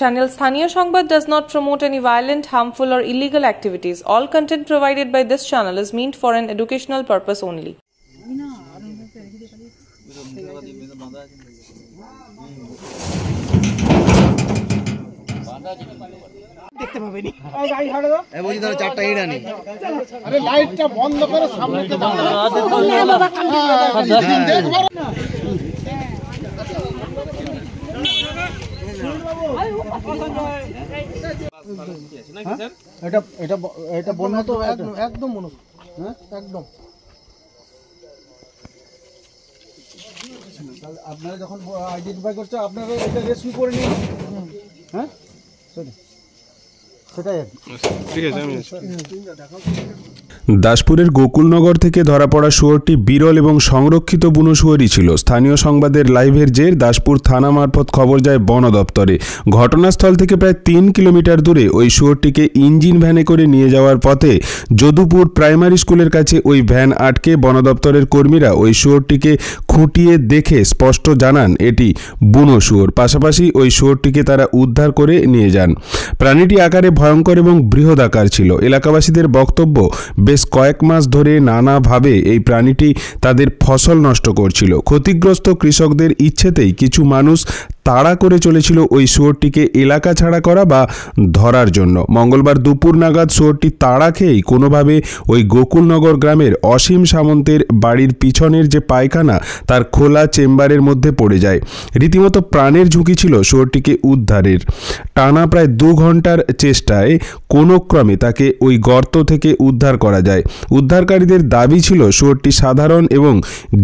Channel Sthaniya Sangbad does not promote any violent, harmful or illegal activities. All content provided by this channel is meant for an educational purpose only. দেখতে পাবেনি এই গাড়ি ছাড়ো দাও এই বলি ধরো চারটা ইট আনি আরে লাইটটা বন্ধ করে সামনে কে দাও বাবা দেখো এটা এটা এটা বন্যা তো একদম মনে হ্যাঁ একদম আপনারা যখন আইডেন্টিফাই করছে আপনারা এটা রেস্কিউ করে নিন হ্যাঁ দাসপুরের গোকুলনগর থেকে ধরা পড়া শুয়োরটি বিরল এবং সংরক্ষিত বুনো শুয়োরই ছিল। স্থানীয় সংবাদের লাইভের জের দাসপুর থানা মারফত খবর যায় বন দপ্তরে। ঘটনাস্থল থেকে প্রায় 3 কিলোমিটার দূরে ওই শুয়োরটিকে ইঞ্জিন ভ্যানে করে নিয়ে যাওয়ার পথে যদুপুর প্রাইমারি স্কুলের কাছে ওই ভ্যান আটকে বন দপ্তরের কর্মীরা ওই শুয়োরটিকে খুঁটিয়ে দেখে স্পষ্ট জানান এটি বুনো শুয়োর। পাশাপাশি ওই শুয়োরটিকে তারা উদ্ধার করে নিয়ে যান। প্রাণীটি আকারে ভয়ঙ্কর এবং বৃহদাকার ছিল। এলাকাবাসীদের বক্তব্য, বেশ কয়েক মাস ধরে নানাভাবে এই প্রাণীটি তাদের ফসল নষ্ট করছিল। ক্ষতিগ্রস্ত কৃষকদের ইচ্ছেতেই কিছু মানুষ তাড়া করে চলেছিল ওই শুয়োরটিকে এলাকা ছাড়া করা বা ধরার জন্য। মঙ্গলবার দুপুর নাগাদ শুয়োরটি তাড়া খেয়েই কোনোভাবে ওই গোকুলনগর গ্রামের অসীম সামন্তের বাড়ির পিছনের যে পায়খানা তার খোলা চেম্বারের মধ্যে পড়ে যায়। রীতিমতো প্রাণের ঝুঁকি ছিল শুয়োরটিকে উদ্ধারের। টানা প্রায় 2 ঘন্টার চেষ্টায় কোনো ক্রমে তাকে ওই গর্ত থেকে উদ্ধার করা যায়। উদ্ধারকারীদের দাবি ছিল শুয়োরটি সাধারণ এবং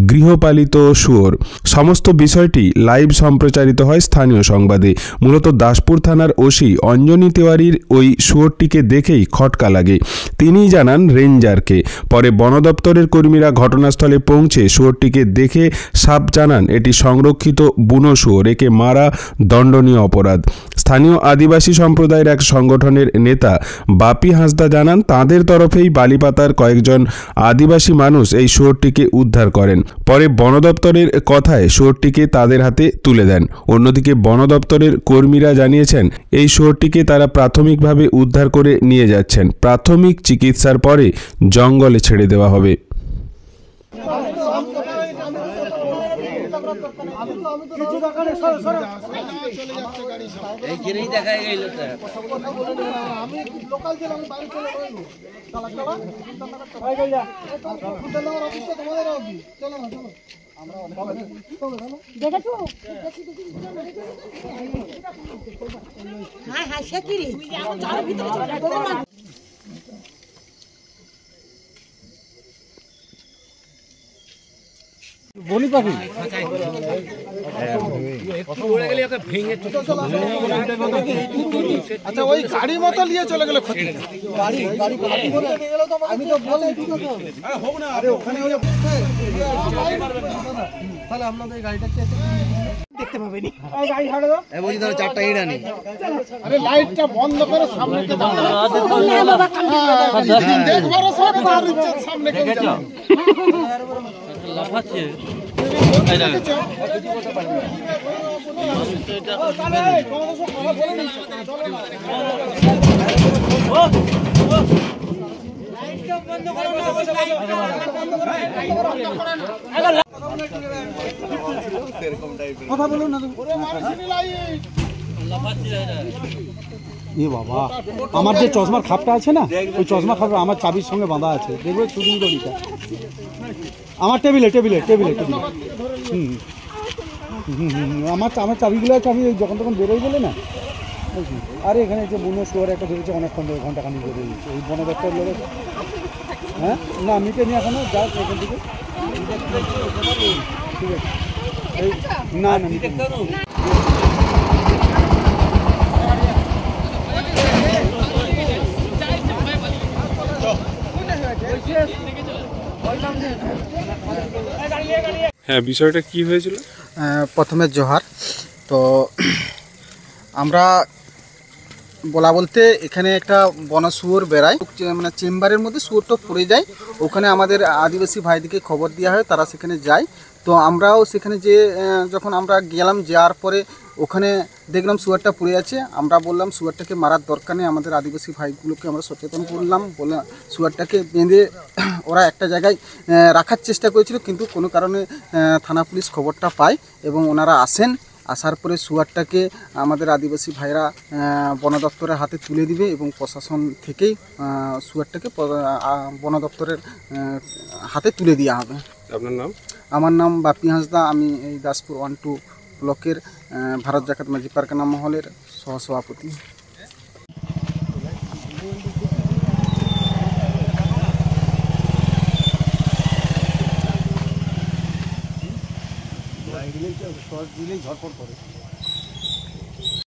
গৃহপালিত শুয়োর। সমস্ত বিষয়টি লাইভ সম্প্রচারিত হয় স্থানীয় সংবাদে। মূলত দাসপুর থানার ওসি অঞ্জনী তেওয়ারির ওই শুয়োরটিকে দেখেই খটকা লাগে। তিনিই জানান রেঞ্জারকে। পরে বন দপ্তরের কর্মীরা ঘটনাস্থলে পৌঁছে শুয়োরটিকে দেখে সাপ জানান এটি সংরক্ষিত বুনো শুয়োর, একে মারা দণ্ডনীয় অপরাধ। স্থানীয় আদিবাসী সম্প্রদায়ের এক সংগঠনের নেতা বাপি হাঁসদা জানান তাঁদের তরফেই বালিপাতার কয়েকজন আদিবাসী মানুষ এই শুয়োরটিকে উদ্ধার করেন। পরে বন দপ্তরের কথায় শুয়োরটিকে তাদের হাতে তুলে দেন। অন্যদিকে বন দপ্তরের কর্মীরা জানিয়েছেন এই শুয়োরটিকে তারা প্রাথমিকভাবে উদ্ধার করে নিয়ে যাচ্ছেন। প্রাথমিক চিকিৎসার পরে জঙ্গলে ছেড়ে দেওয়া হবে। বলি পাখি আচ্ছা ওই গাড়ি মতো নিয়ে চলে গেল আমি তো বলি আরে ওখানে তাহলে আপনাদের গাড়িটা দেখতে পাবেনি এই গাড়ি ছাড়ো দাও এই বলি ধরো চারটা ইট আনি আরে লাইটটা বন্ধ করে সামনে কে দাও বাবা দেখবার সব বার ইচ্ছে সামনে কে যাও লাফাচ্ছে এই দেখো লাইটটা বন্ধ করো এরকম টাইপের কথা বলুন না ওরে মারছিনি লাইট লাফাচ্ছে এ বাবা আমার যে চশমার খাপটা আছে না ওই চশমা খাপটা আমার চাবির সঙ্গে বাঁধা আছে দেখবে চুরি দড়িটা আমার টেবিলে আমার চাবিগুলো চাবি যখন তখন বেরোয় বলে না। আরে এখানে যে বুনো শুয়োর একটা ধরেছে অনেকক্ষণ ধরে ঘন্টাখানি বেরোয় গেছে এই বন দপ্তর লোক। হ্যাঁ না মিটে নি এখনো যাক এখান থেকে ঠিক আছে এই না না মিটে হ্যাঁ বিষয়টা কি হয়েছিল? প্রথমে জোহার। তো আমরা বলা বলতে এখানে একটা বনা শুয়োর বেড়ায়, মানে চেম্বারের মধ্যে শুয়োরটা পড়ে যায়। ওখানে আমাদের আদিবাসী ভাইদেরকে খবর দেওয়া হয়, তারা সেখানে যায়। তো আমরাও সেখানে যে যখন আমরা গেলাম, যাওয়ার পরে ওখানে দেখলাম শুয়ারটা পড়ে আছে। আমরা বললাম শুয়ারটাকে মারার দরকার নেই, আমাদের আদিবাসী ভাইগুলোকে আমরা সচেতন করলাম, বলে শুয়ারটাকে বেঁধে ওরা একটা জায়গায় রাখার চেষ্টা করেছিল, কিন্তু কোনো কারণে থানা পুলিশ খবরটা পায় এবং ওনারা আসেন। আসার পরে শুয়ারটাকে আমাদের আদিবাসী ভাইরা বন দপ্তরের হাতে তুলে দিবে এবং প্রশাসন থেকেই শুয়ারটাকে বন দপ্তরের হাতে তুলে দেওয়া হবে। আপনার নাম? আমার নাম বাপি হাঁসদা, আমি এই দাসপুর 1-2 ব্লকের ভারত জাকাত মাঝি পারগানা মহলের সহসভাপতি। দিলেই ঝড়পড় করে।